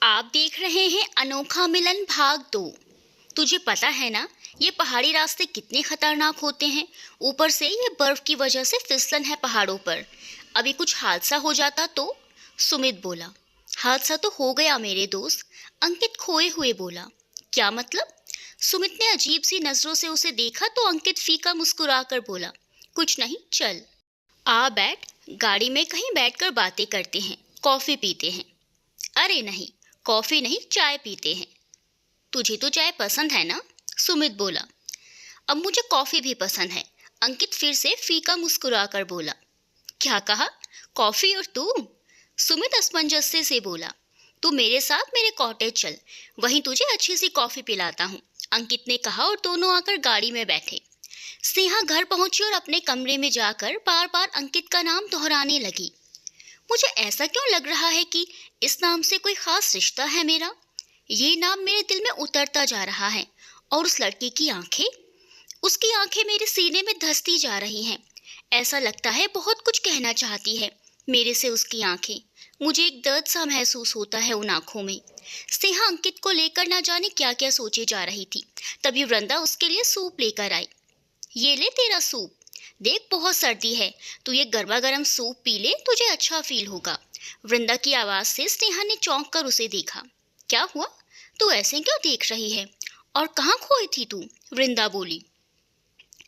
आप देख रहे हैं अनोखा मिलन भाग 2। तुझे पता है ना, ये पहाड़ी रास्ते कितने खतरनाक होते हैं। ऊपर से ये बर्फ की वजह से फिसलन है पहाड़ों पर। अभी कुछ हादसा हो जाता तो। सुमित बोला। हादसा तो हो गया मेरे दोस्त, अंकित खोए हुए बोला। क्या मतलब? सुमित ने अजीब सी नजरों से उसे देखा तो अंकित फीका मुस्कुराकर बोला, कुछ नहीं, चल आ बैठ, गाड़ी में कहीं बैठकर बातें करते हैं, कॉफी पीते हैं। अरे नहीं, कॉफी नहीं, चाय पीते हैं। तुझे तो चाय पसंद है ना? सुमित बोला। अब मुझे कॉफी भी पसंद है, अंकित फिर से फीका मुस्कुराकर बोला। क्या कहा? कॉफी और तू? सुमित असमंजस्य से बोला। तू मेरे साथ मेरे कॉटेज चल, वहीं तुझे अच्छी सी कॉफी पिलाता हूँ, अंकित ने कहा और दोनों आकर गाड़ी में बैठे। स्नेहा घर पहुंची और अपने कमरे में जाकर बार बार अंकित का नाम दोहराने लगी। मुझे ऐसा क्यों लग रहा है कि इस नाम से कोई खास रिश्ता है मेरा। ये नाम मेरे दिल में उतरता जा रहा है। और उस लड़की की आंखें, उसकी आंखें मेरे सीने में धंसती जा रही हैं। ऐसा लगता है बहुत कुछ कहना चाहती है मेरे से उसकी आंखें। मुझे एक दर्द सा महसूस होता है उन आंखों में। स्नेहा अंकित को लेकर ना जाने क्या क्या सोचे जा रही थी। तभी वृंदा उसके लिए सूप लेकर आई। ये ले तेरा सूप, देख बहुत सर्दी है, तू ये गर्मा गर्म सूप पी ले, तुझे अच्छा फील होगा। वृंदा की आवाज से स्नेहा ने चौंक कर उसे देखा। क्या हुआ? तू ऐसे क्यों देख रही है? और कहाँ खोई थी तू? वृंदा बोली।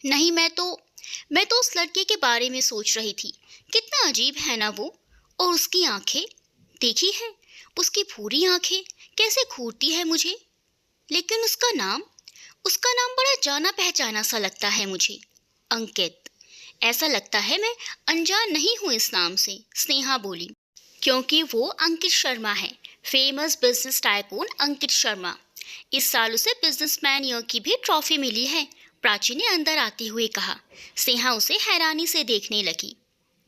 नहीं, मैं तो उस लड़के के बारे में सोच रही थी। कितना अजीब है ना वो। और उसकी आंखें, देखी है उसकी भूरी आंखें कैसे घूरती है मुझे। लेकिन उसका नाम बड़ा जाना पहचाना सा लगता है मुझे। अंकित। ऐसा लगता है मैं अनजान नहीं हूँ इस नाम से, स्नेहा बोली। क्योंकि वो अंकित शर्मा है, famous business tycoon Ankit Sharma. इस साल उसे बिजनेसमैन ईयर की भी ट्रॉफी मिली है, प्राची ने अंदर आते हुए कहा। स्नेहा उसे हैरानी से देखने लगी।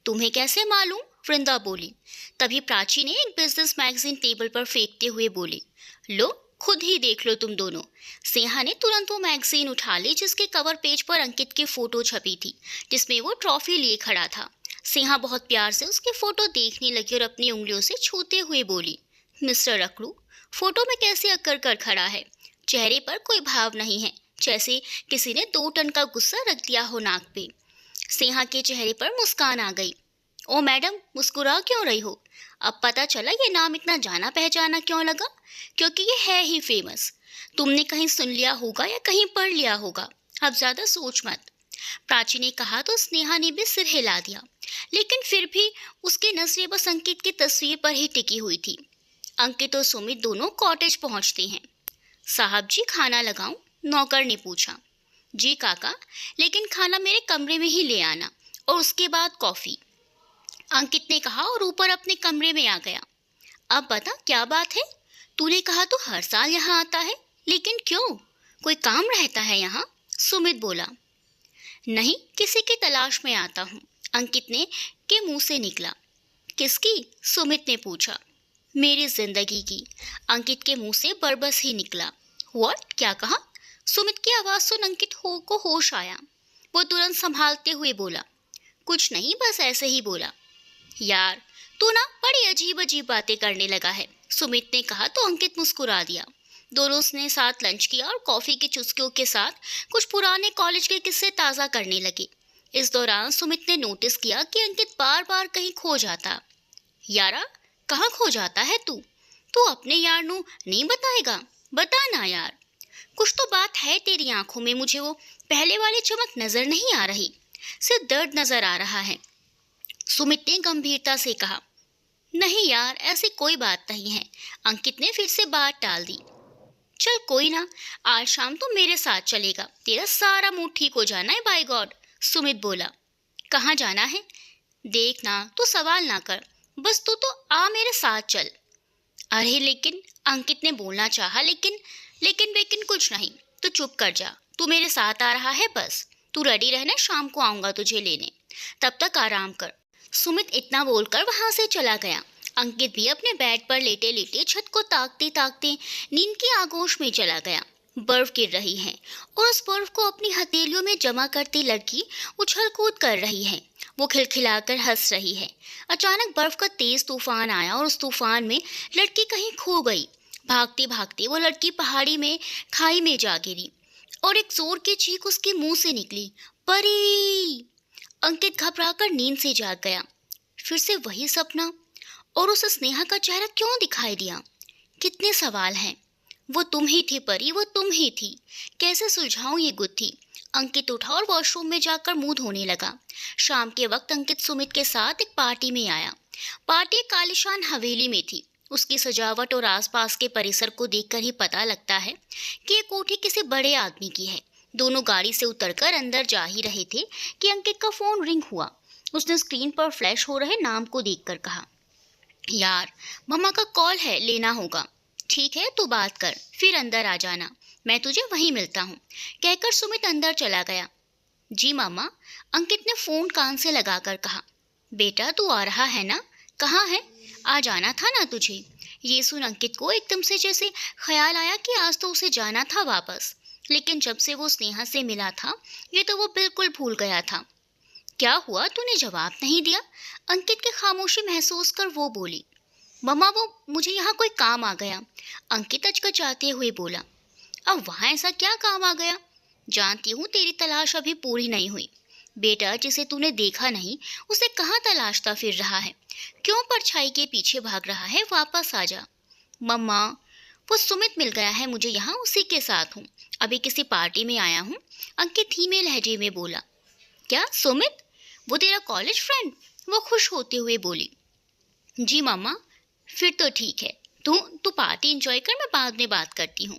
तुम्हें कैसे मालूम? वृंदा बोली। तभी प्राची ने एक बिजनेस मैगजीन टेबल पर फेंकते हुए बोली, लो खुद ही देख लो तुम दोनों। स्नेहा ने तुरंत वो मैगजीन उठा ली जिसके कवर पेज पर अंकित की फोटो छपी थी, जिसमें वो ट्रॉफी लिए खड़ा था। स्नेहा बहुत प्यार से उसकी फोटो देखने लगी और अपनी उंगलियों से छूते हुए बोली, मिस्टर अकड़ू, फोटो में कैसे अक्कर कर खड़ा है? चेहरे पर कोई भाव नहीं है, जैसे किसी ने 2 टन का गुस्सा रख दिया हो नाक पे। स्नेहा के चेहरे पर मुस्कान आ गई। ओ मैडम, मुस्कुरा क्यों रही हो? अब पता चला ये नाम इतना जाना पहचाना क्यों लगा। क्योंकि ये है ही फेमस। तुमने कहीं सुन लिया होगा या कहीं पढ़ लिया होगा। अब ज्यादा सोच मत। प्राची ने कहा तो स्नेहा ने भी सिर हिला दिया, लेकिन फिर भी उसकी नजरें बस अंकित की तस्वीर पर ही टिकी हुई थी। अंकित और सुमित दोनों कॉटेज पहुंचते हैं। साहब जी, खाना लगाऊं? नौकर ने पूछा। जी काका, लेकिन खाना मेरे कमरे में ही ले आना, और उसके बाद कॉफी, अंकित ने कहा और ऊपर अपने कमरे में आ गया। अब बता क्या बात है? तूने कहा तो हर साल यहाँ आता है, लेकिन क्यों? कोई काम रहता है यहाँ? सुमित बोला। नहीं, किसी की तलाश में आता हूँ, अंकित ने के मुंह से निकला। किसकी? सुमित ने पूछा। मेरी जिंदगी की, अंकित के मुंह से बरबस ही निकला। व्हाट? क्या कहा? सुमित की आवाज सुन अंकित को होश आया। वो तुरंत संभालते हुए बोला, कुछ नहीं, बस ऐसे ही बोला। यार, तू ना बड़ी अजीब अजीब बातें करने लगा है, सुमित ने कहा तो अंकित मुस्कुरा दिया। दोनों ने साथ लंच किया और कॉफी की चुस्कियों के साथ कुछ पुराने कॉलेज के किस्से ताज़ा करने लगे। इस दौरान सुमित ने नोटिस किया कि अंकित बार बार कहीं खो जाता। यारा, कहाँ खो जाता है तू? तू अपने यार नू नहीं बताएगा? बता ना यार। कुछ तो बात है तेरी आंखों में, मुझे वो पहले वाली चमक नजर नहीं आ रही, सिर्फ दर्द नजर आ रहा है, सुमित ने गंभीरता से कहा। नहीं यार, ऐसी कोई बात नहीं है, अंकित ने फिर से बात टाल दी। चल कोई ना, आज शाम तो मेरे साथ चलेगा, तेरा सारा मूड ठीक हो जाना है, बाय गॉड, सुमित बोला। कहाँ जाना है? देख ना, तू सवाल ना कर, बस तू तो आ मेरे साथ चल। अरे लेकिन, अंकित ने बोलना चाहा, लेकिन कुछ नहीं, तू चुप कर जा, तू मेरे साथ आ रहा है बस। तू रेडी रहना, शाम को आऊंगा तुझे लेने, तब तक आराम कर। सुमित इतना बोलकर वहां से चला गया। अंकित भी अपने बेड पर लेटे लेटे छत को ताकते ताकते नींद की आगोश में चला गया। बर्फ गिर रही है और उस बर्फ को अपनी हथेलियों में जमा करती लड़की उछल कूद कर रही है। वो खिलखिलाकर हंस रही है। अचानक बर्फ का तेज तूफान आया और उस तूफान में लड़की कहीं खो गई। भागते भागते वो लड़की पहाड़ी में खाई में जा गिरी और एक जोर की चीख उसके मुंह से निकली, परी। अंकित घबराकर नींद से जाग गया। फिर से वही सपना और उस स्नेहा का चेहरा क्यों दिखाई दिया? कितने सवाल हैं। वो तुम ही थी परी, वो तुम ही थी। कैसे सुलझाऊं ये गुत्थी? अंकित उठा और वॉशरूम में जाकर मुंह धोने लगा। शाम के वक्त अंकित सुमित के साथ एक पार्टी में आया। पार्टी एक आलीशान हवेली में थी। उसकी सजावट और आसपास के परिसर को देखकर ही पता लगता है कि ये कोठी किसी बड़े आदमी की है। दोनों गाड़ी से उतरकर अंदर जा ही रहे थे कि अंकित का फोन रिंग हुआ। उसने स्क्रीन पर फ्लैश हो रहे नाम को देखकर कहा, यार मम्मा का कॉल है, लेना होगा। ठीक है, तू बात कर, फिर अंदर आ जाना, मैं तुझे वहीं मिलता हूँ, कहकर सुमित अंदर चला गया। जी मामा, अंकित ने फोन कान से लगाकर कहा। बेटा तू आ रहा है ना? कहाँ है? आ जाना था ना तुझे। ये सुन अंकित को एकदम से जैसे ख्याल आया कि आज तो उसे जाना था वापस, लेकिन जब से वो स्नेहा से मिला था ये तो वो बिल्कुल भूल गया था। क्या हुआ, तूने जवाब नहीं दिया? अंकित की खामोशी महसूस कर वो बोली। मम्मा वो मुझे यहाँ कोई काम आ गया, अंकित अचकचाते हुए बोला। अब वहाँ ऐसा क्या काम आ गया? जानती हूँ तेरी तलाश अभी पूरी नहीं हुई। बेटा जिसे तूने देखा नहीं उसे कहाँ तलाशता फिर रहा है? क्यों परछाई के पीछे भाग रहा है? वापस आ जा। मम्मा वो सुमित मिल गया है मुझे यहाँ, उसी के साथ हूँ, अभी किसी पार्टी में आया हूँ, अंकित धीमे लहजे में बोला। क्या सुमित? वो तेरा कॉलेज फ्रेंड? वो खुश होते हुए बोली। जी मामा। फिर तो ठीक है, तू पार्टी एंजॉय कर, मैं बाद में बात करती हूँ।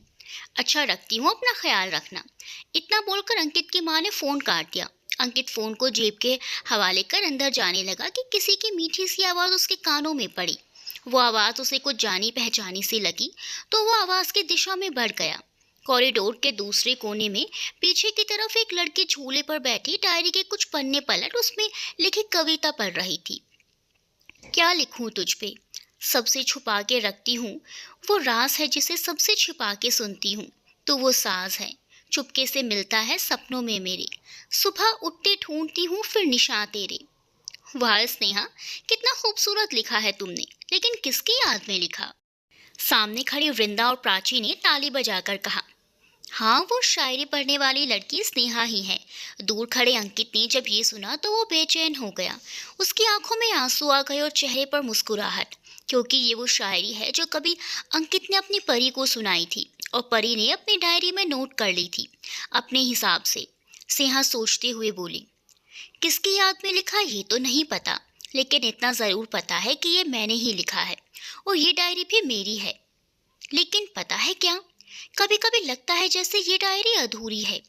अच्छा रखती हूँ, अपना ख्याल रखना। इतना बोलकर अंकित की माँ ने फ़ोन काट दिया। अंकित फ़ोन को जेब के हवाले कर अंदर जाने लगा कि किसी की मीठी सी आवाज़ उसके कानों में पड़ी। वो आवाज़ उसे कुछ जानी पहचानी सी लगी तो वो आवाज़ की दिशा में बढ़ गया। कॉरिडोर के दूसरे कोने में पीछे की तरफ एक लड़की झूले पर बैठी डायरी के कुछ पन्ने पलट उसमें लिखी कविता पढ़ रही थी। क्या लिखूं तुझ पे, सबसे छुपा के रखती हूँ, वो राज है जिसे सबसे छिपा के सुनती हूँ। तो वो साज है, चुपके से मिलता है सपनों में मेरे, सुबह उठते ढूंढती हूँ फिर निशान तेरे। वाह स्नेहा, कितना खूबसूरत लिखा है तुमने, लेकिन किसकी याद में लिखा? सामने खड़ी वृंदा और प्राची ने ताली बजाकर कहा। हाँ, वो शायरी पढ़ने वाली लड़की स्नेहा ही है। दूर खड़े अंकित ने जब ये सुना तो वो बेचैन हो गया। उसकी आंखों में आंसू आ गए और चेहरे पर मुस्कुराहट, क्योंकि ये वो शायरी है जो कभी अंकित ने अपनी परी को सुनाई थी और परी ने अपनी डायरी में नोट कर ली थी अपने हिसाब से। स्नेहा सोचते हुए बोली, किसकी याद में लिखा ये तो नहीं पता, लेकिन इतना ज़रूर पता है कि ये मैंने ही लिखा है और ये डायरी भी मेरी है। लेकिन पता है क्या, कभी कभी लगता है जैसे ये डायरी अधूरी है,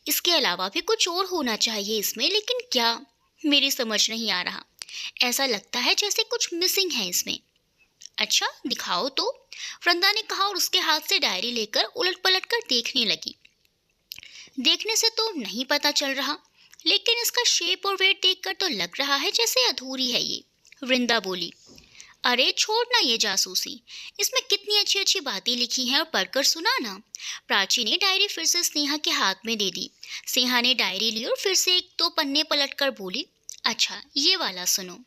इसके अलावा भी कुछ और होना चाहिए इसमें, लेकिन क्या, मेरी समझ नहीं आ रहा। ऐसा लगता है जैसे कुछ मिसिंग है इसमें। अच्छा दिखाओ तो, वृंदा ने कहा और उसके हाथ से डायरी लेकर उलट पलट कर देखने लगी। देखने से तो नहीं पता चल रहा, लेकिन इसका शेप और वेट देखकर तो लग रहा है जैसे अधूरी है ये, वृंदा बोली। अरे छोड़ ना ये जासूसी, इसमें कितनी अच्छी अच्छी बातें लिखी हैं और पढ़कर सुना ना। प्राची ने डायरी फिर से स्नेहा के हाथ में दे दी। स्नेहा ने डायरी ली और फिर से एक दो पन्ने पलटकर बोली, अच्छा ये वाला सुनो।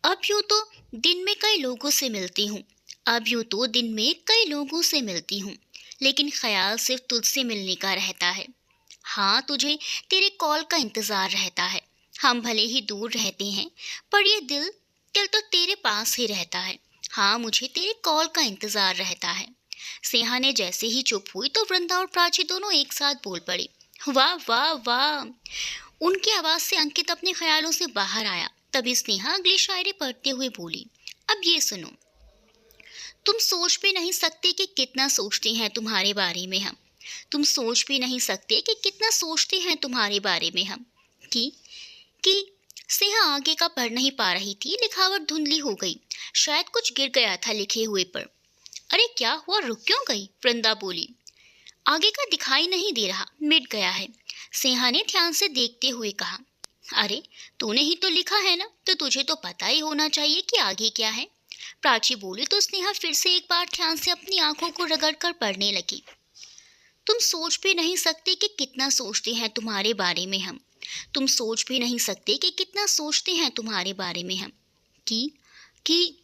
अब यूँ तो दिन में कई लोगों से मिलती हूँ, अब यूँ तो दिन में कई लोगों से मिलती हूँ, लेकिन ख्याल सिर्फ तुझसे मिलने का रहता है। हाँ तुझे तेरे कॉल का इंतज़ार रहता है। हम भले ही दूर रहते हैं पर ये दिल तो तेरे पास ही रहता है। हाँ मुझे तेरे कॉल का इंतज़ार रहता है। स्नेहा ने जैसे ही चुप हुई तो वृंदा और प्राची दोनों एक साथ बोल पड़ी, वाह वाह वाह। उनकी आवाज़ से अंकित अपने ख्यालों से बाहर आया। तभी स्नेहा अगली शायरी पढ़ते हुए बोली, अब ये सुनो। तुम सोच भी नहीं सकते कि कितना सोचते हैं तुम्हारे बारे में हम। तुम सोच भी नहीं सकते कि कितना सोचते हैं तुम्हारे बारे में हम। कि स्नेहा आगे का पढ़ नहीं पा रही थी, लिखावट धुंधली हो गई, शायद कुछ गिर गया था लिखे हुए पर। अरे क्या हुआ, रुक क्यों गई, वृंदा बोली। आगे का दिखाई नहीं दे रहा, मिट गया है, स्नेहा ने ध्यान से देखते हुए कहा। अरे तूने ही तो लिखा है ना, तो तुझे तो पता ही होना चाहिए कि आगे क्या है, प्राची बोली तो स्नेहा फिर से एक बार ध्यान से अपनी आंखों को रगड़कर पढ़ने लगी। तुम सोच भी नहीं सकते कि कितना सोचते हैं तुम्हारे बारे में हम। तुम सोच भी नहीं सकते कि कितना सोचते हैं तुम्हारे बारे में हम। कि कि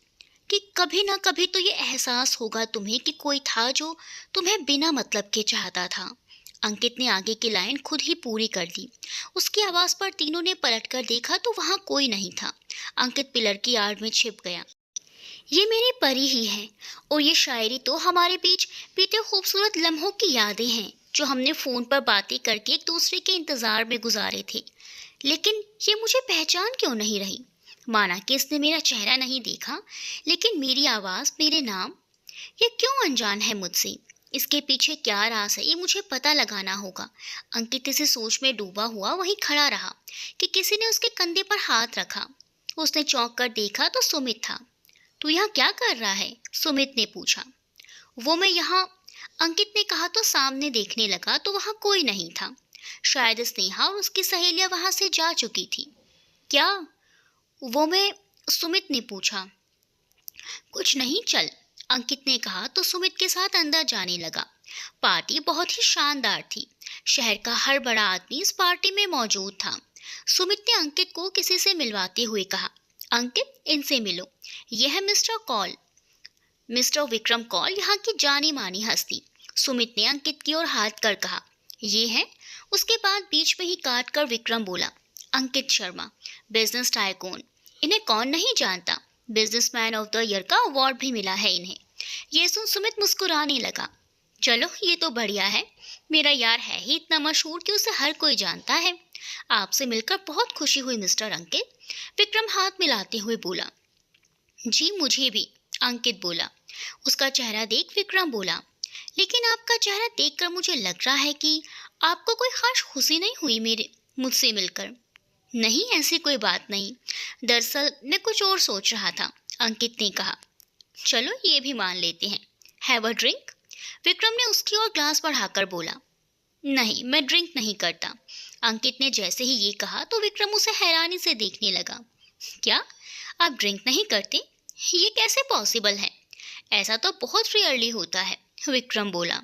कि कभी ना कभी तो ये एहसास होगा तुम्हें कि कोई था जो तुम्हें बिना मतलब के चाहता था। अंकित ने आगे की लाइन खुद ही पूरी कर दी। उसकी आवाज पर तीनों ने पलटकर देखा तो वहां कोई नहीं था। अंकित पिलर की आड़ में छिप गया। ये मेरी परी ही है, और ये शायरी तो हमारे बीच बीते खूबसूरत लम्हों की यादें हैं जो हमने फोन पर बातें करके एक दूसरे के इंतजार में गुजारे थे। लेकिन ये मुझे पहचान क्यों नहीं रही? माना कि इसने मेरा चेहरा नहीं देखा, लेकिन मेरी आवाज, मेरे नाम, ये क्यों अनजान है मुझसे? इसके पीछे क्या राज है, ये मुझे पता लगाना होगा। अंकित इसी सोच में डूबा हुआ वहीं खड़ा रहा कि किसी ने उसके कंधे पर हाथ रखा। उसने चौंक कर देखा तो सुमित था। तू यहाँ क्या कर रहा है? सुमित ने पूछा। वो मैं यहाँ, अंकित ने कहा तो सामने देखने लगा तो वहाँ कोई नहीं था। शायद स्नेहा और उसकी सहेलियां वहां से जा चुकी थी। क्या? वो मैं, सुमित ने पूछा। कुछ नहीं, चल, अंकित ने कहा तो सुमित के साथ अंदर जाने लगा। पार्टी बहुत ही शानदार थी। शहर का हर बड़ा आदमी इस पार्टी में मौजूद था। सुमित ने अंकित को किसी से मिलवाते हुए कहा, अंकित, इनसे मिलो। यह है mister call, mister Vikram call, यहाँ की जानी मानी हस्ती। सुमित ने अंकित की ओर हाथ कर कहा, ये है। उसके बाद बीच में ही काट कर विक्रम बोला, अंकित शर्मा, बिजनेस टाइकून। इन्हें कौन नहीं जानता? बिजनेसमैन ऑफ द ईयर का अवार्ड भी मिला है इन्हें। ये सुन सुमित मुस्कुराने लगा। चलो, ये तो बढ़िया है। मेरा यार है ही इतना मशहूर कि उसे हर कोई जानता है। आपसे मिलकर बहुत खुशी हुई मिस्टर अंकित, विक्रम हाथ मिलाते हुए बोला। जी मुझे भी, अंकित बोला। उसका चेहरा देख विक्रम बोला, लेकिन आपका चेहरा देखकर मुझे लग रहा है कि आपको कोई खास खुशी नहीं हुई मेरे मुझसे मिलकर। नहीं, ऐसी कोई बात नहीं। दरअसल मैं कुछ और सोच रहा था, अंकित ने कहा। चलो, ये भी मान लेते हैं। Have a drink? विक्रम ने उसकी ओर ग्लास बढ़ाकर बोला। नहीं, मैं ड्रिंक नहीं करता। अंकित ने जैसे ही ये कहा तो विक्रम उसे हैरानी से देखने लगा। क्या? आप ड्रिंक नहीं करते? ये कैसे पॉसिबल है? ऐसा तो बहुत रेयरली होता है, विक्रम बोला।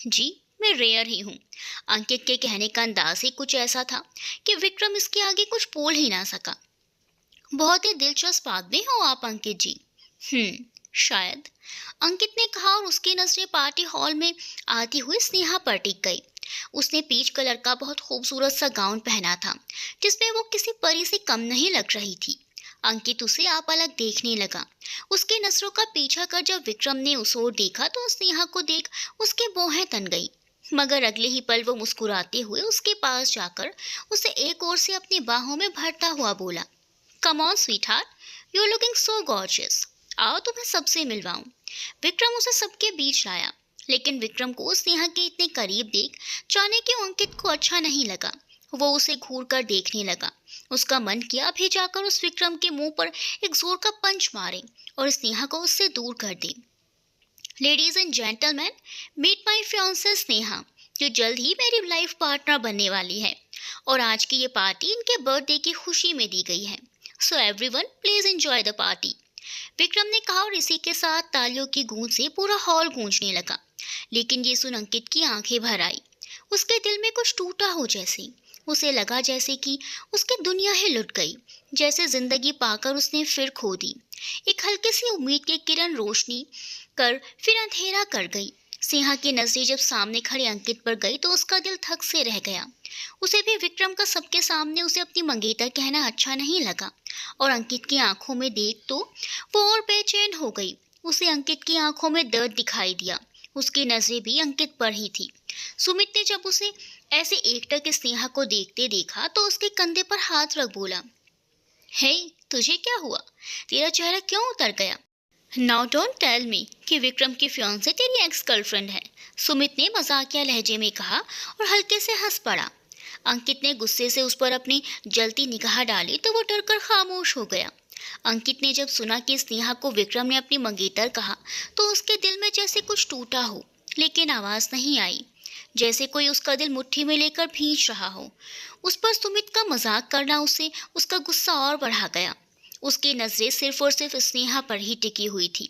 जी, मैं रेयर ही हूँ। अंकित के कहने का अंदाज ही कुछ ऐसा था कि विक्रम इसके आगे कुछ बोल ही ना सका। बहुत ही दिलचस्प आदमी हो आप, अंकित जी। शायद, अंकित ने कहा और उसकी नजरें पार्टी हॉल में आती हुई स्नेहा पर टिक गई। उसने पीच कलर का बहुत खूबसूरत सा गाउन पहना था, जिसमें वो किसी परी से कम नहीं लग रही थी। अंकित उसे आप अलग देखने लगा। उसकी नजरों का पीछा कर जब विक्रम ने उस ओर देखा तो स्नेहा को देख उसकी भौहें तन गई। मगर अगले ही पल वो मुस्कुराते हुए उसके पास जाकर उसे एक ओर से अपनी बाहों में भरता हुआ बोला, come on sweetheart, you are looking so gorgeous. आओ तुम्हें सबसे मिलवाऊं। विक्रम उसे सबके बीच लाया, लेकिन विक्रम को स्नेहा के इतने करीब देख जाने क्यों अंकित को अच्छा नहीं लगा। वो उसे घूर कर देखने लगा। उसका मन किया अभी जाकर उस विक्रम के मुंह पर एक जोर का पंच मारे और स्नेहा को उससे दूर कर दे। Ladies and gentleman, meet my fiancee Sneha, जो जल्द ही मेरी लाइफ पार्टनर बनने वाली है, और आज की ये पार्टी इनके बर्थडे की खुशी में दी गई है। So everyone please enjoy the party. Vikram ने कहा और इसी के साथ तालियों की गूंज से पूरा हॉल गूंजने लगा। लेकिन ये सुन अंकित की आंखें भर आई। उसके दिल में कुछ टूटा हो जैसे। उसे लगा जैसे कि उसकी दुनिया ही लुट गई, जैसे जिंदगी पाकर उसने फिर खो दी। एक हल्की सी उम्मीद की किरण रोशनी कर फिर अंधेरा कर गई। सिंहा की नजरें जब सामने खड़े अंकित पर गई तो उसका दिल थक से रह गया। उसे भी विक्रम का सबके सामने उसे अपनी मंगेतर कहना अच्छा नहीं लगा, और अंकित की आंखों में देख तो वो और बेचैन हो गई। उसे अंकित की आंखों में दर्द दिखाई दिया। उसकी नजरें भी अंकित पर ही थी। सुमित ने जब उसे ऐसे एकटक स्नेहा को देखते देखा तो उसके कंधे पर हाथ रख बोला, हे, तुझे क्या हुआ? तेरा चेहरा क्यों उतर गया? नाउ डोंट टेल मी कि विक्रम की फियांसे तेरी एक्स गर्लफ्रेंड है, सुमित ने मजाकिया लहजे में कहा और हल्के से हंस पड़ा। अंकित ने गुस्से से उस पर अपनी जलती निगाह डाली तो वो डरकर खामोश हो गया। अंकित ने जब सुना कि स्नेहा को विक्रम ने अपनी मंगेतर कहा तो उसके दिल में जैसे कुछ टूटा हो, लेकिन आवाज नहीं आई, जैसे कोई उसका दिल मुट्ठी में लेकर भींच रहा हो। उस पर सुमित का मजाक करना उसे उसका गुस्सा और बढ़ा गया। उसकी नजरें सिर्फ और सिर्फ स्नेहा पर ही टिकी हुई थी,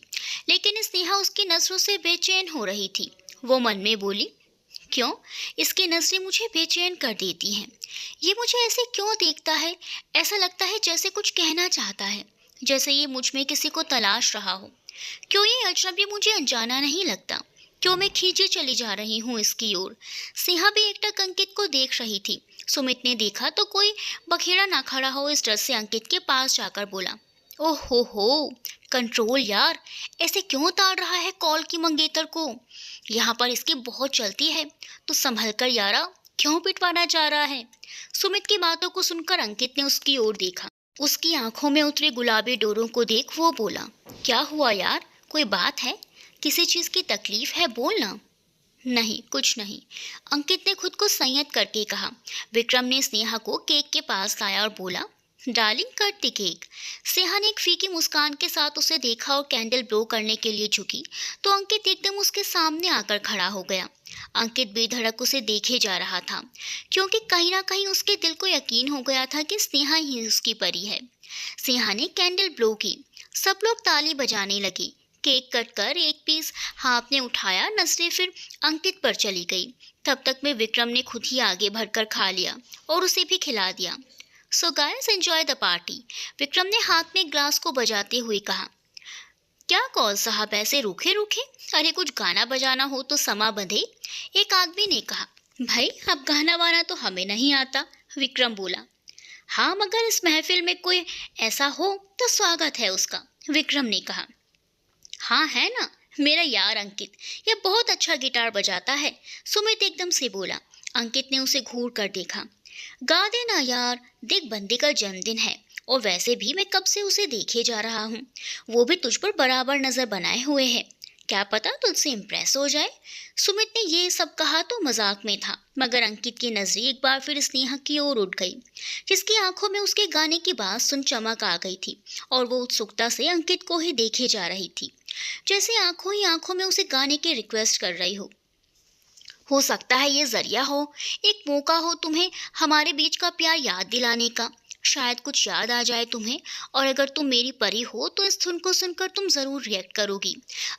लेकिन स्नेहा उसकी नजरों से बेचैन हो रही थी। वो मन में बोली, क्यों? इसकी नज़रें मुझे बेचैन कर देती हैं। ये मुझे ऐसे क्यों देखता है? ऐसा लगता है जैसे कुछ कहना चाहता है, जैसे ये मुझ में किसी को तलाश रहा हो। क्यों ये अजनबी मुझे अनजाना नहीं लगता? क्यों मैं खींची चली जा रही हूँ इसकी ओर? सिंहा भी एकटक अंकित को देख रही थी। सुमित ने देखा तो कोई बखेड़ा ना खड़ा हो, इस डर से अंकित के पास जाकर बोला, ओह हो, कंट्रोल यार, ऐसे क्यों ताड़ रहा है कॉल की मंगेतर को? यहाँ पर इसकी बहुत चलती है, तो संभल कर यारा, क्यों पिटवाना चाह रहा है? सुमित की बातों को सुनकर अंकित ने उसकी ओर देखा। उसकी आंखों में उतरे गुलाबी डोरों को देख वो बोला, क्या हुआ यार, कोई बात है? किसी चीज की तकलीफ है, बोलना। नहीं, कुछ नहीं, अंकित ने खुद को संयत करके कहा। विक्रम ने स्नेहा को केक के पास लाया और बोला, darling cut the cake. Sneha ने एक फीकी मुस्कान के साथ उसे देखा और कैंडल ब्लो करने के लिए झुकी तो अंकित एकदम उसके सामने आकर खड़ा हो गया। अंकित बेधड़क उसे देखे जा रहा था, क्योंकि कहीं ना कहीं उसके दिल को यकीन हो गया था कि स्नेहा ही उसकी परी है। स्नेहा ने कैंडल ब्लो की, सब लोग ताली बजाने लगे। केक कट कर एक पीस हाथ ने उठाया, नजरें फिर अंकित पर चली गई। तब तक में विक्रम ने खुद ही आगे भरकर खा लिया और उसे भी खिला दिया। So guys, enjoy the party, Vikram ने हाथ में ग्लास को बजाते हुए कहा। क्या कौल साहब, ऐसे रूखे रूखे? अरे कुछ गाना बजाना हो तो समा बंधे, एक आदमी ने कहा। भाई अब गाना वाना तो हमें नहीं आता, विक्रम बोला। हाँ, मगर इस महफिल में कोई ऐसा हो तो स्वागत है उसका, विक्रम ने कहा। हाँ है ना, मेरा यार अंकित, यह बहुत अच्छा गिटार बजाता है, सुमित एकदम से बोला। अंकित ने उसे घूर कर देखा। गा देना यार, देख बंदे का जन्मदिन है और वैसे भी मैं कब से उसे देखे जा रहा हूँ, वो भी तुझ पर बराबर नजर बनाए हुए है, क्या पता तुझसे इम्प्रेस हो जाए। सुमित ने ये सब कहा तो मजाक में था, मगर अंकित की नजरें एक बार फिर स्नेहा की ओर उठ गई, जिसकी आंखों में उसके गाने की बात सुन चमक आ गई थी और वो उत्सुकता से अंकित को ही देखे जा रही थी, जैसे आंखों ही आंखों में उसे गाने की रिक्वेस्ट कर रही हो सकता है ये जरिया हो, एक मौका हो तुम्हें हमारे बीच का प्यार याद दिलाने का। शायद कुछ याद आ जाए तुम्हें, और अगर तुम मेरी परी हो तो इस धुन को सुनकर तुम जरूर रिएक्ट करोगी,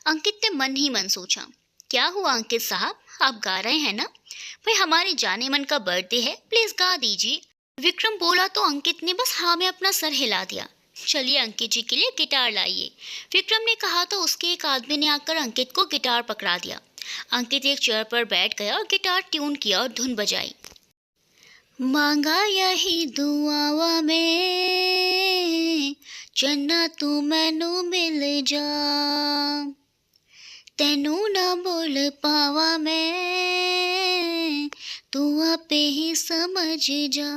अंकित ने मन ही मन सोचा। क्या हुआ अंकित साहब, आप गा रहे हैं ना? भाई हमारे जाने मन का बर्थडे है, प्लीज गा दीजिए, विक्रम बोला तो अंकित ने बस हाँ में अपना सर हिला दिया। चलिए अंकित जी के लिए गिटार लाइए, विक्रम ने कहा तो उसके एक आदमी ने आकर अंकित को गिटार पकड़ा दिया। अंकित एक चेयर पर बैठ गया और गिटार ट्यून किया और धुन बजाई। मांगा यही दुआवा में, चन्ना तू मैनू मिल जा, तेनू ना बोल पावा मैं, तू आपे ही समझ जा।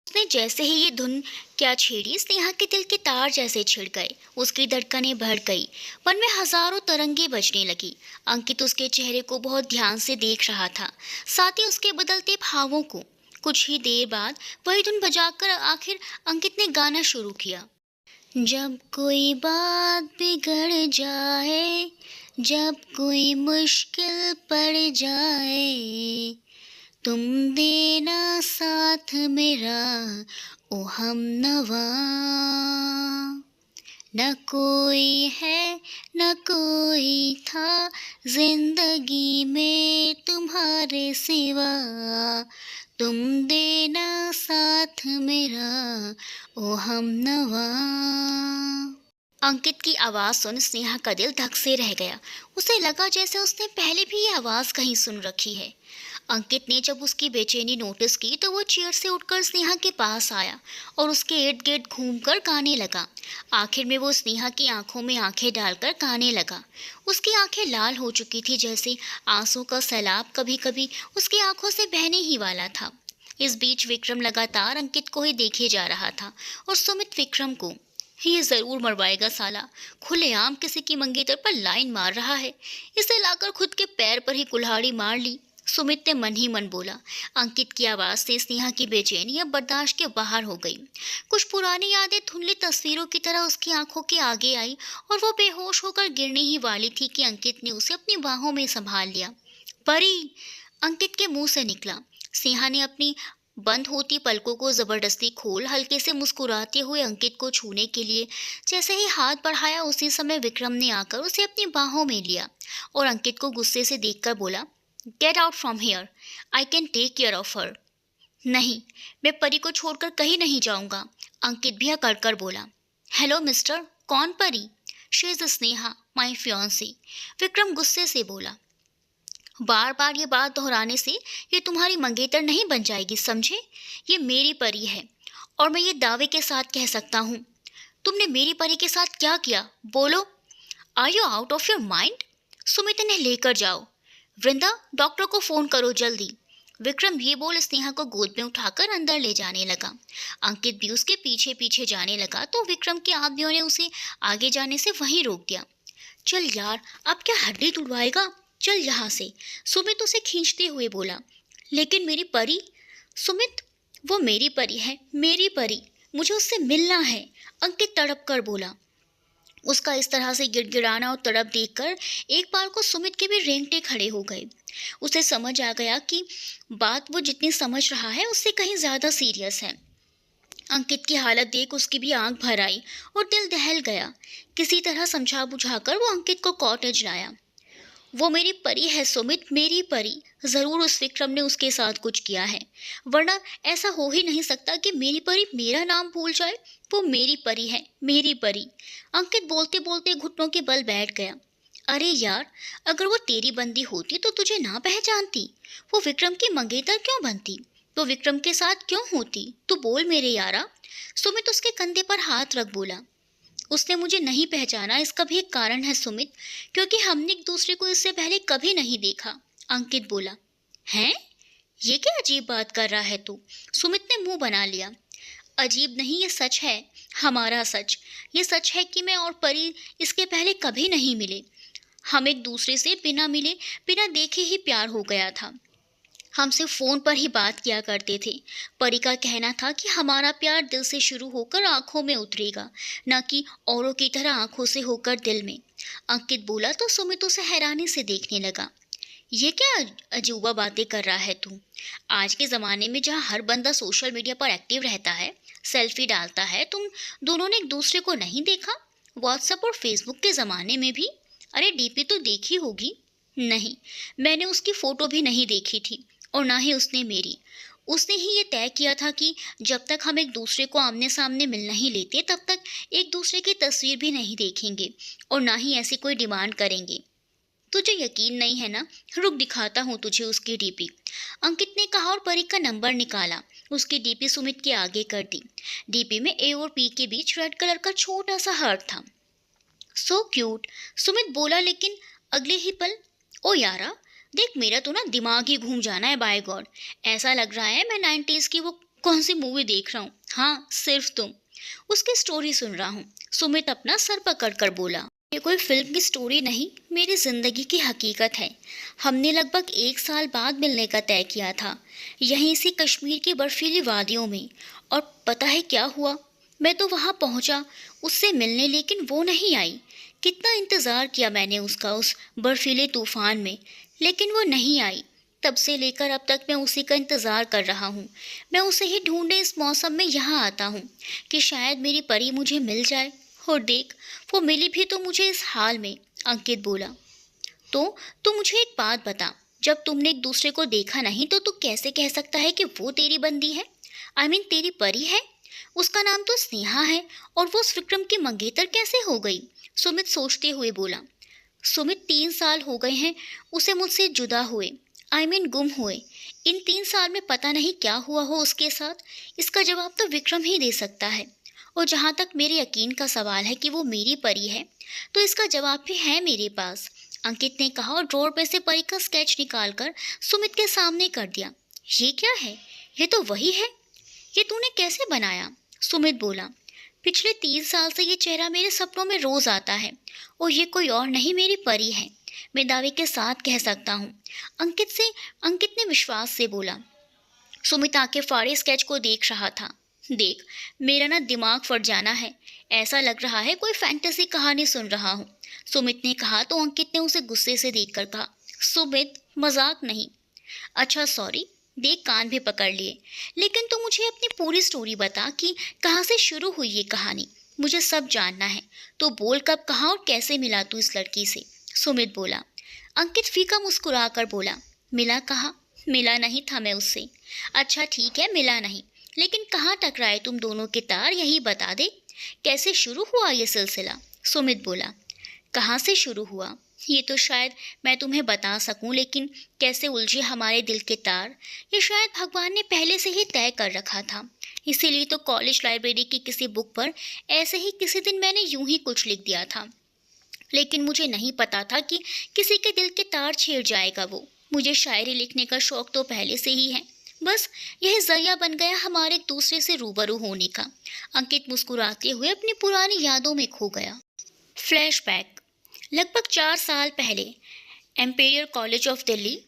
उसने जैसे ही ये धुन क्या छेड़ी, स्नेहा के दिल के तार जैसे छिड़ गए, उसकी धड़कनें बढ़ गई, मन में हजारों तरंगे बजने लगी। अंकित उसके चेहरे को बहुत ध्यान से देख रहा था, साथ ही उसके बदलते भावों को। कुछ ही देर बाद वही धुन बजाकर आखिर अंकित ने गाना शुरू किया। जब कोई बात बिगड़ जाए, जब कोई मुश्किल पड़ जाए, तुम देना साथ मेरा ओ हमनवा, न कोई है न कोई था जिंदगी में तुम्हारे सिवा, तुम देना साथ मेरा ओ हमनवा। अंकित की आवाज सुन स्नेहा का दिल धक से रह गया, उसे लगा जैसे उसने पहले भी ये आवाज कहीं सुन रखी है। अंकित ने जब उसकी बेचैनी नोटिस की तो वो चेयर से उठकर स्नेहा के पास आया और उसके इर्द गिर्द घूमकर गाने लगा। आखिर में वो स्नेहा की आंखों में आंखें डालकर गाने लगा। उसकी आंखें लाल हो चुकी थी, जैसे आंसू का सैलाब कभी कभी उसकी आंखों से बहने ही वाला था। इस बीच विक्रम लगातार अंकित को ही देखे जा रहा था और सुमित विक्रम को, ये जरूर मरवाएगा साला, खुलेआम किसी की मंगेतर पर लाइन मार रहा है, इसे लाकर खुद के पैर पर ही कुल्हाड़ी मार ली, सुमित ने मन ही मन बोला। अंकित की आवाज से स्नेहा की बेचैनी अब बर्दाश्त के बाहर हो गई। कुछ पुरानी यादें धुंधली तस्वीरों की तरह उसकी आंखों के आगे आई और वो बेहोश होकर गिरने ही वाली थी कि अंकित ने उसे अपनी बाहों में संभाल लिया। परी, अंकित के मुंह से निकला। स्नेहा ने अपनी बंद होती पलकों को जबरदस्ती खोल हल्के से मुस्कुराते हुए अंकित को छूने के लिए जैसे ही हाथ बढ़ाया, उसी समय विक्रम ने आकर उसे अपनी बाहों में लिया और अंकित को गुस्से से देखकर बोला, get out from here, I can take care of her. नहीं, मैं परी को छोड़कर कहीं नहीं जाऊंगा, अंकित भी अकड़ कर बोला। हेलो मिस्टर, कौन परी? She is Sneha, my fiancée, Vikram गुस्से से बोला। बार बार ये बात दोहराने से ये तुम्हारी मंगेतर नहीं बन जाएगी, समझे? ये मेरी परी है और मैं ये दावे के साथ कह सकता हूँ। तुमने मेरी परी के साथ क्या किया, बोलो? Are you out of your mind? Sumit, इन्हें लेकर जाओ। वृंदा, डॉक्टर को फोन करो जल्दी। विक्रम ये बोल स्नेहा को गोद में उठाकर अंदर ले जाने लगा। अंकित भी उसके पीछे पीछे जाने लगा तो विक्रम के आदमियों ने उसे आगे जाने से वहीं रोक दिया। चल यार, अब क्या हड्डी तुड़वाएगा, चल यहाँ से, सुमित उसे खींचते हुए बोला। लेकिन मेरी परी? सुमित, वो मेरी परी है, मेरी परी, मुझे उससे मिलना है, अंकित तड़प कर बोला। उसका इस तरह से गिड़गिड़ाना और तड़प देखकर एक बार को सुमित के भी रेंगटे खड़े हो गए। उसे समझ आ गया कि बात वो जितनी समझ रहा है उससे कहीं ज़्यादा सीरियस है। अंकित की हालत देख उसकी भी आंख भर आई और दिल दहल गया। किसी तरह समझा बुझाकर वो अंकित को कॉटेज लाया। वो मेरी परी है सुमित, मेरी परी। ज़रूर उस विक्रम ने उसके साथ कुछ किया है, वरना ऐसा हो ही नहीं सकता कि मेरी परी मेरा नाम भूल जाए। वो मेरी परी है, मेरी परी। अंकित बोलते बोलते घुटनों के बल बैठ गया। अरे यार, अगर वो तेरी बंदी होती तो तुझे ना पहचानती? वो विक्रम की मंगेतर क्यों बनती? वो विक्रम के साथ क्यों होती? तू बोल मेरे यारा। सुमित उसके कंधे पर हाथ रख बोला। उसने मुझे नहीं पहचाना, इसका भी एक कारण है सुमित, क्योंकि हमने एक दूसरे को इससे पहले कभी नहीं देखा, अंकित बोला। हैं? ये क्या अजीब बात कर रहा है तू? सुमित ने मुंह बना लिया। अजीब नहीं, ये सच है, हमारा सच। ये सच है कि मैं और परी इसके पहले कभी नहीं मिले। हम एक दूसरे से बिना मिले, बिना देखे ही प्यार हो गया था। हम सिर्फ फ़ोन पर ही बात किया करते थे। परी का कहना था कि हमारा प्यार दिल से शुरू होकर आंखों में उतरेगा, न कि औरों की तरह आंखों से होकर दिल में। अंकित बोला तो सुमित उसे हैरानी से देखने लगा। ये क्या अजूबा बातें कर रहा है तू? आज के ज़माने में जहाँ हर बंदा सोशल मीडिया पर एक्टिव रहता है, सेल्फी डालता है, तुम दोनों ने एक दूसरे को नहीं देखा? व्हाट्सएप और फेसबुक के ज़माने में भी? अरे डीपी तो देखी होगी। नहीं, मैंने उसकी फ़ोटो भी नहीं देखी थी और ना ही उसने मेरी। उसने ही ये तय किया था कि जब तक हम एक दूसरे को आमने सामने मिल नहीं लेते तब तक एक दूसरे की तस्वीर भी नहीं देखेंगे और ना ही ऐसी कोई डिमांड करेंगे। तुझे यकीन नहीं है ना? रुक, दिखाता हूँ तुझे उसकी डीपी, अंकित ने कहा और परी का नंबर निकाला। उसकी डीपी सुमित के आगे कर दी। डीपी में ए और पी के बीच रेड कलर का छोटा सा हार्ट था। सो क्यूट, सुमित बोला, लेकिन अगले ही पल, ओ यारा देख, मेरा तो ना दिमाग ही घूम जाना है, बाय गॉड। ऐसा लग रहा है मैं 90s की वो कौन सी मूवी देख रहा हूँ। हाँ, सिर्फ तुम। उसकी स्टोरी सुन रहा हूँ, सुमित अपना सर पकड़ कर बोला। ये कोई फिल्म की स्टोरी नहीं, मेरी ज़िंदगी की हकीकत है। हमने लगभग 1 साल बाद मिलने का तय किया था, यहीं से कश्मीर की बर्फीली वादियों में। और पता है क्या हुआ? मैं तो वहाँ पहुँचा उससे मिलने, लेकिन वो नहीं आई। कितना इंतज़ार किया मैंने उसका उस बर्फीले तूफ़ान में, लेकिन वो नहीं आई। तब से लेकर अब तक मैं उसी का इंतज़ार कर रहा हूँ। मैं उसे ही ढूंढने इस मौसम में यहाँ आता हूँ कि शायद मेरी परी मुझे मिल जाए। और देख, वो मिली भी तो मुझे इस हाल में, अंकित बोला। तो तू मुझे एक बात बता, जब तुमने एक दूसरे को देखा नहीं तो तू कैसे कह सकता है कि वो तेरी बंदी है? आई मीन तेरी परी है? उसका नाम तो स्नेहा है, और वो उस विक्रम की मंगेतर कैसे हो गई? सुमित सोचते हुए बोला। सुमित, 3 साल हो गए हैं उसे मुझसे जुदा हुए, आई मीन गुम हुए। इन 3 साल में पता नहीं क्या हुआ हो उसके साथ। इसका जवाब तो विक्रम ही दे सकता है। और जहाँ तक मेरे यकीन का सवाल है कि वो मेरी परी है, तो इसका जवाब भी है मेरे पास, अंकित ने कहा और ड्रॉर में से परी का स्केच निकालकर सुमित के सामने कर दिया। ये क्या है? ये तो वही है। ये तूने कैसे बनाया? सुमित बोला। पिछले 3 साल से ये चेहरा मेरे सपनों में रोज आता है, और ये कोई और नहीं, मेरी परी है। मैं दावे के साथ कह सकता हूँ, अंकित ने विश्वास से बोला। सुमित आंखें फाड़े स्केच को देख रहा था। देख, मेरा ना दिमाग फट जाना है, ऐसा लग रहा है कोई फैंटेसी कहानी सुन रहा हूँ, सुमित ने कहा तो अंकित ने उसे गुस्से से देखकर कहा, सुमित, मजाक नहीं। अच्छा सॉरी, देख कान भी पकड़ लिए, लेकिन तू मुझे अपनी पूरी स्टोरी बता कि कहाँ से शुरू हुई ये कहानी। मुझे सब जानना है, तो बोल कब, कहाँ और कैसे मिला तू इस लड़की से? सुमित बोला। अंकित फीका मुस्कुरा कर बोला, मिला कहाँ? मिला नहीं था मैं उससे। अच्छा ठीक है, मिला नहीं, लेकिन कहाँ टकराए तुम दोनों के तार, यही बता दे। कैसे शुरू हुआ ये सिलसिला? सुमित बोला। कहाँ से शुरू हुआ ये तो शायद मैं तुम्हें बता सकूं, लेकिन कैसे उलझे हमारे दिल के तार, ये शायद भगवान ने पहले से ही तय कर रखा था। इसीलिए तो कॉलेज लाइब्रेरी की किसी बुक पर ऐसे ही किसी दिन मैंने यूं ही कुछ लिख दिया था, लेकिन मुझे नहीं पता था कि किसी के दिल के तार छेड़ जाएगा वो। मुझे शायरी लिखने का शौक तो पहले से ही है, बस यह जरिया बन गया हमारे एक दूसरे से रूबरू होने का। अंकित मुस्कुराते हुए अपनी पुरानी यादों में खो गया। फ्लैशबैक। लगभग 4 साल पहले empirical college of Delhi,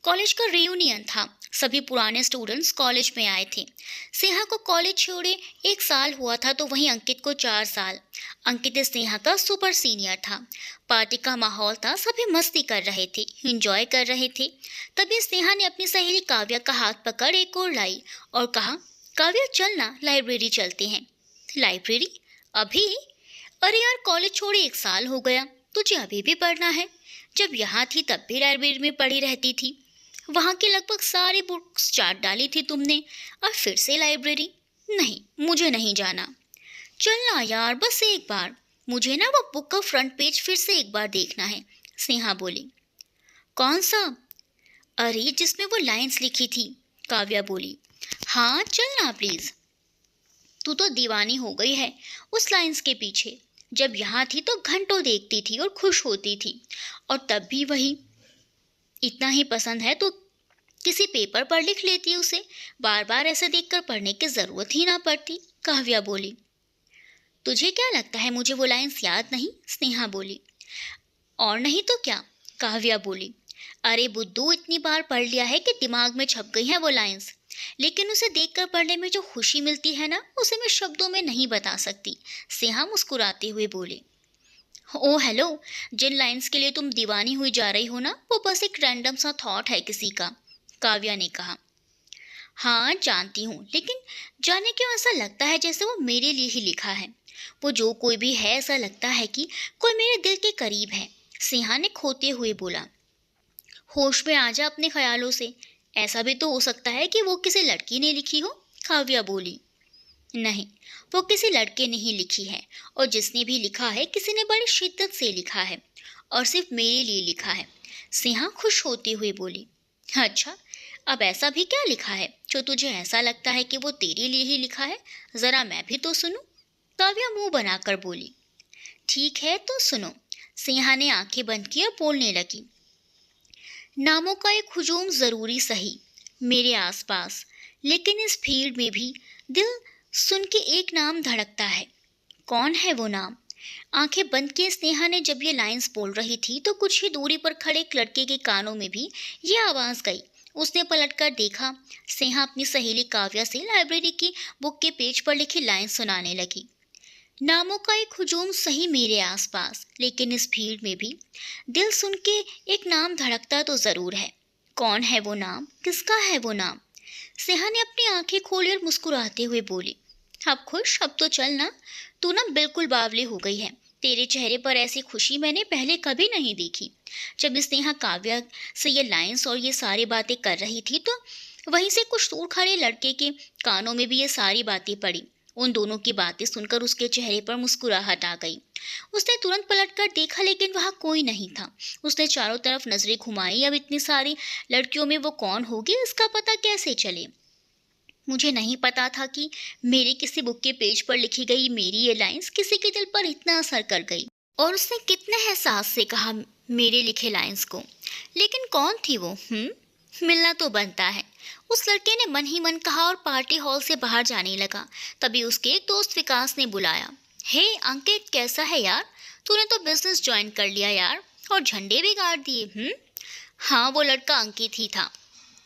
college का रियूनियन था। सभी पुराने स्टूडेंट्स कॉलेज में आए थे। स्नेहा को कॉलेज छोड़े 1 साल हुआ था, तो वहीं अंकित को 4 साल। अंकित स्नेहा का सुपर सीनियर था। पार्टी का माहौल था, सभी मस्ती कर रहे थे, एंजॉय कर रहे थे। तभी स्नेहा ने अपनी सहेली काव्या का हाथ पकड़ एक और लाई और कहा, काव्या चलना, लाइब्रेरी चलते हैं। लाइब्रेरी? अभी? अरे यार, कॉलेज छोड़े 1 साल हो गया, तुझे अभी भी पढ़ना है? जब यहाँ थी तब भी लाइब्रेरी में पढ़ी रहती थी। वहाँ की लगभग सारी बुक्स चाट डाली थी तुमने, और फिर से लाइब्रेरी? नहीं, मुझे नहीं जाना। चलना यार, बस एक बार। मुझे ना वो बुक का फ्रंट पेज फिर से एक बार देखना है, स्नेहा बोली। कौन सा? अरे जिसमें वो लाइंस लिखी थी, काव्या बोली। हाँ चलना प्लीज। तू तो दीवानी हो गई है उस लाइंस के पीछे। जब यहाँ थी तो घंटों देखती थी और खुश होती थी, और तब भी वही। इतना ही पसंद है तो किसी पेपर पर लिख लेती उसे, बार बार ऐसे देखकर पढ़ने की जरूरत ही ना पड़ती, काव्या बोली। तुझे क्या लगता है मुझे वो लाइंस याद नहीं? स्नेहा बोली। और नहीं तो क्या, काव्या बोली। अरे बुद्धू, इतनी बार पढ़ लिया है कि दिमाग में छप गई हैं वो लाइंस, लेकिन उसे देखकर पढ़ने में जो खुशी मिलती है ना, उसे मैं शब्दों में नहीं बता सकती, स्नेहा मुस्कुराते हुए बोली। ओ हेलो, जिन लाइंस के लिए तुम दीवानी हुई जा रही हो ना, वो बस एक रैंडम सा थॉट है किसी का, काव्या ने कहा। हाँ जानती हूँ, लेकिन जाने क्यों ऐसा लगता है जैसे वो मेरे लिए ही लिखा है। वो जो कोई भी है, ऐसा लगता है कि कोई मेरे दिल के करीब है, सिंहा ने खोते हुए बोला। होश में आ जा अपने ख्यालों से। ऐसा भी तो हो सकता है कि वो किसी लड़की ने लिखी हो, काव्या बोली। नहीं, वो किसी लड़के ने ही लिखी है, और जिसने भी लिखा है किसी ने बड़ी शिद्दत से लिखा है, और सिर्फ मेरे लिए लिखा है, सिंहा खुश होते हुए बोली। अच्छा, अब ऐसा भी क्या लिखा है जो तुझे ऐसा लगता है कि वो तेरे लिए ही लिखा है? जरा मैं भी तो सुनूं, काव्या मुंह बनाकर बोली। ठीक है तो सुनो, सिंहा ने आंखें बंद की और बोलने लगी। नामों का एक हुजूम जरूरी सही मेरे आसपास, लेकिन इस भीड़ में भी दिल सुन के एक नाम धड़कता है। कौन है वो नाम? आंखें बंद किए स्नेहा ने जब ये लाइंस बोल रही थी तो कुछ ही दूरी पर खड़े एक लड़के के कानों में भी ये आवाज गई। उसने पलटकर देखा, स्नेहा अपनी सहेली काव्या से लाइब्रेरी की बुक के पेज पर लिखी लाइन सुनाने लगी। नामों का एक हुजूम सही मेरे आसपास, लेकिन इस भीड़ में भी दिल सुन के एक नाम धड़कता तो जरूर है। कौन है वो नाम? किसका है वो नाम? स्नेहा ने अपनी आंखें खोली और मुस्कुराते हुए बोली। अब खुश? अब तो चल ना, तू ना बिल्कुल बावली हो गई है। तेरे चेहरे पर ऐसी खुशी मैंने पहले कभी नहीं देखी। जब स्नेहा काव्या से ये लाइंस और ये सारी बातें कर रही थी तो वहीं से कुछ दूर खड़े लड़के के कानों में भी ये सारी बातें पड़ी। उन दोनों की बातें सुनकर उसके चेहरे पर मुस्कुराहट आ गई। उसने तुरंत पलटकर देखा, लेकिन वहां कोई नहीं था। उसने चारों तरफ नजरें घुमाई। अब इतनी सारी लड़कियों में वो कौन होगी, इसका पता कैसे चले? मुझे नहीं पता था कि मेरे किसी बुक के पेज पर लिखी गई मेरी ये लाइंस किसी के दिल पर इतना असर कर गई। और उसने कितने एहसास से कहा मेरे लिखे लाइंस को। लेकिन कौन थी वो? मिलना तो बनता है, उस लड़के ने मन ही मन कहा और पार्टी हॉल से बाहर जाने लगा। तभी उसके एक दोस्त विकास ने बुलाया। हे अंकित, कैसा है यार? तूने तो बिजनेस ज्वाइन कर लिया यार, और झंडे भी गाड़ दिए। हाँ, वो लड़का अंकित ही था।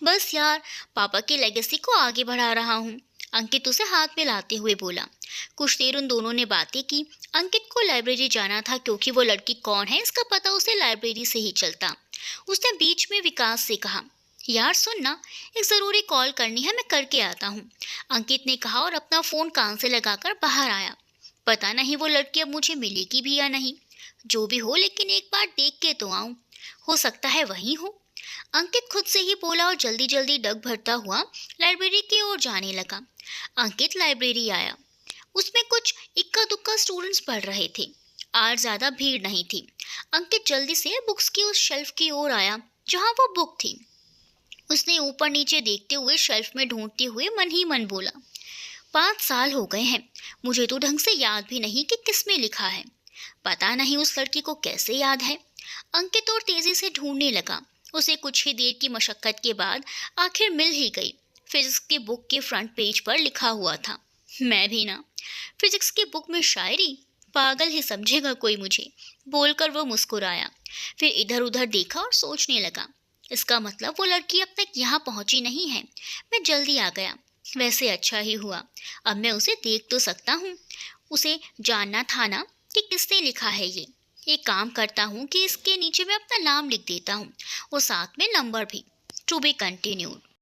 बस यार, पापा की लेगेसी को आगे बढ़ा रहा हूँ, अंकित उसे हाथ में लाते हुए बोला। कुछ देर उन दोनों ने बातें की। अंकित को लाइब्रेरी जाना था, क्योंकि वो लड़की कौन है इसका पता उसे लाइब्रेरी से ही चलता। उसने बीच में विकास से कहा, यार सुन ना, एक ज़रूरी कॉल करनी है, मैं करके आता हूँ। अंकित ने कहा और अपना फ़ोन कान से लगाकर बाहर आया। पता नहीं वो लड़की अब मुझे मिलेगी भी या नहीं। जो भी हो, लेकिन एक बार देख के तो आऊँ, हो सकता है वही हो। अंकित खुद से ही बोला और जल्दी जल्दी डग भरता हुआ लाइब्रेरी की ओर जाने लगा। अंकित लाइब्रेरी आया। उसमें कुछ इक्का दुक्का स्टूडेंट्स पढ़ रहे थे। आज ज्यादा भीड़ नहीं थी। अंकित जल्दी से बुक्स की उस शेल्फ की ओर आया जहां वो बुक थी। उसने ऊपर नीचे देखते हुए शेल्फ में ढूंढते हुए मन ही मन बोला, 5 साल हो गए हैं, मुझे तो ढंग से याद भी नहीं कि किसमें लिखा है। पता नहीं उस लड़की को कैसे याद है। अंकित और तेजी से ढूंढने लगा। उसे कुछ ही देर की मशक्कत के बाद आखिर मिल ही गई। फिजिक्स की बुक के फ्रंट पेज पर लिखा हुआ था, मैं भी ना। फिजिक्स की बुक में शायरी, पागल ही समझेगा कोई मुझे, बोलकर वो मुस्कुराया। फिर इधर उधर देखा और सोचने लगा, इसका मतलब वो लड़की अब तक यहाँ पहुंची नहीं है। मैं जल्दी आ गया। वैसे अच्छा ही हुआ, अब मैं उसे देख तो सकता हूँ। उसे जानना था ना कि किसने लिखा है ये। एक काम करता हूँ कि इसके नीचे मैं अपना नाम लिख देता हूँ और साथ में नंबर भी। To be continued.